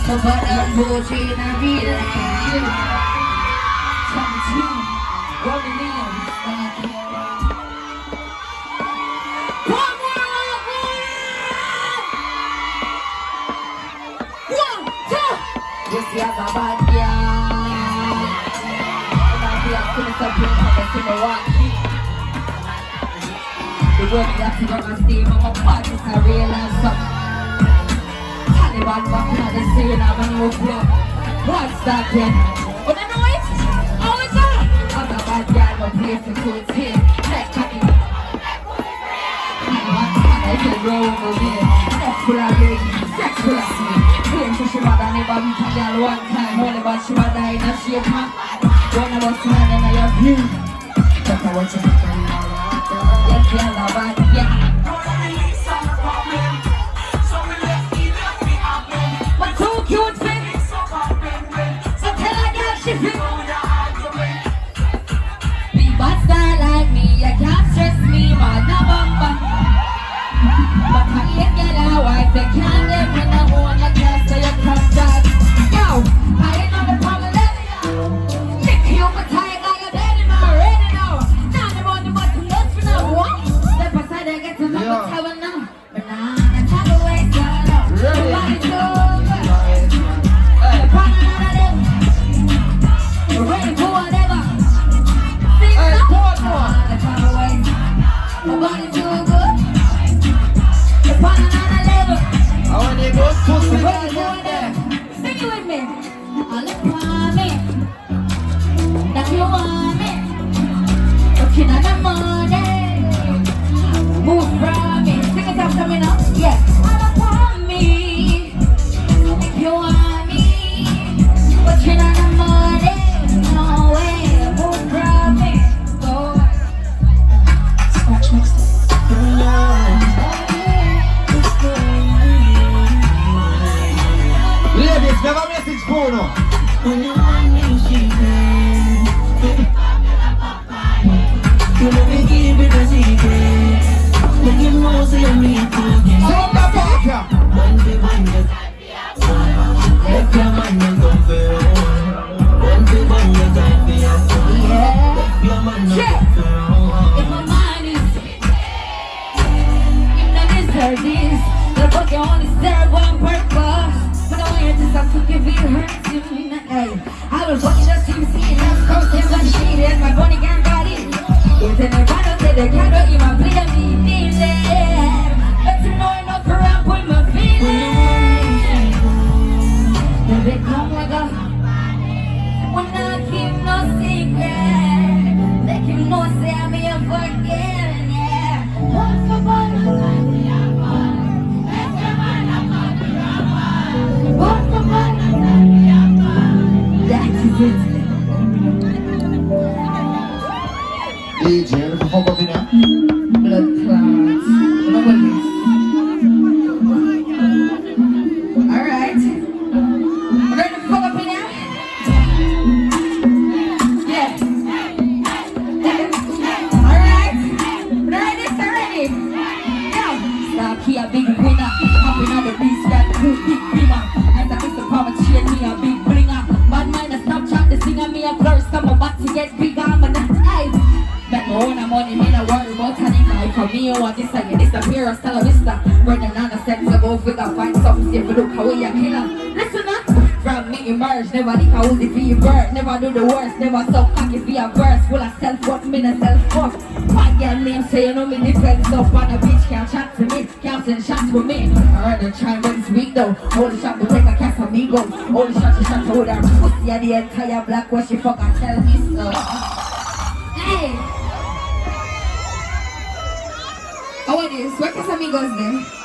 So but I'm bullshit and I read it. Something rolling in. One more love. 1, 2. This is a bad girl. And I'll be a finish up here on the single watch. The way me have to run my steam on my parties, I realize something. Taliban walking on the scene, I'm a new flow. What's that then? Oh, they know it? Oh, it's on! I'm a bad guy, my place is cool team. Neck cutting. I can roll over here. Sex full of rain, sex full of sin. Claim to she mother never meet a girl one time. Only but she mother in a shape, man. One of us man in your view. That's how what you think. Yes, yeah, love bad, yeah. But so cute, baby. So tell her girl she fit. Be bad style like me, you can't stress me, man, no bumper. But I ain't get a wife, you can't get me no one, you can't say you can't start. Yo, I ain't on the problem, lick you, but I ain't like a daddy, man, already now. Now they want the button, let's for now, what? Step aside, I get to know what's happening now. But nah, I'm not the way, so I know. Everybody's so good. The partner, none of them. We're ready for whatever. Sing it up. The partner, way. Nobody's too good. The partner, none of them. I want to go pussy. We're ready for whatever. Sing it with me. All the money that you want me. Looking at the money. Move from me. Sing it after me now. Yeah. All upon me. If you want me. Looking at the money. No way. Move from me. Go. Scratch next. Ladies, we have a message for you. When you want me, she said, you know me give it a secret. When you know, say I'm me talking. Sing the parker. One day, let your man come for you. One day, time for you. Yeah. Let your man Yeah. come for If my mind is you know deserve this. The book you only serve one purpose. But I want you to stop to give it hurts you. Hey, I was watching the team seeing us crossing my sheet and my body can't got it. It's in the battle to the candle in my play of me feeling. But you know enough for I put my feeling. Baby, come like a when I keep no secret. Make him know say I'm here forgetting, yeah. What's the bottom line? What's the bottom line? That is it. DJ, look for what we know. Blood clots. Look at this. Alright. Ready to fuck up in there? Yeah. Alright. Ready, sir, ready. Now, stop here, big winner. Hopping on the beast, got two big beamer. As I miss the power, cheer me a big bringer. Bad mind, I stop chat, the singer me a first. I'm about to get bigger, I'm a next eye. That no one money, me no worry about turning life. For me, you want this and you disappear, or still a vista. Running on a sense of both, we can find something safe. Look how we a killer. Listen up. From me emerge, never think I was it for your birth. Never do the worst, never so cocky for your verse. Full of self-worth, me no self-worth. My girl name say you know me defense up. On a bitch can't chat to me, can't send shots with me. I heard her try but it's weak though. Only shot to take a cast of me go. Only shot she shot to hold her pussy at the entire block where she fuck and tell me so. Hey! Oh, it is. Where can amigos there?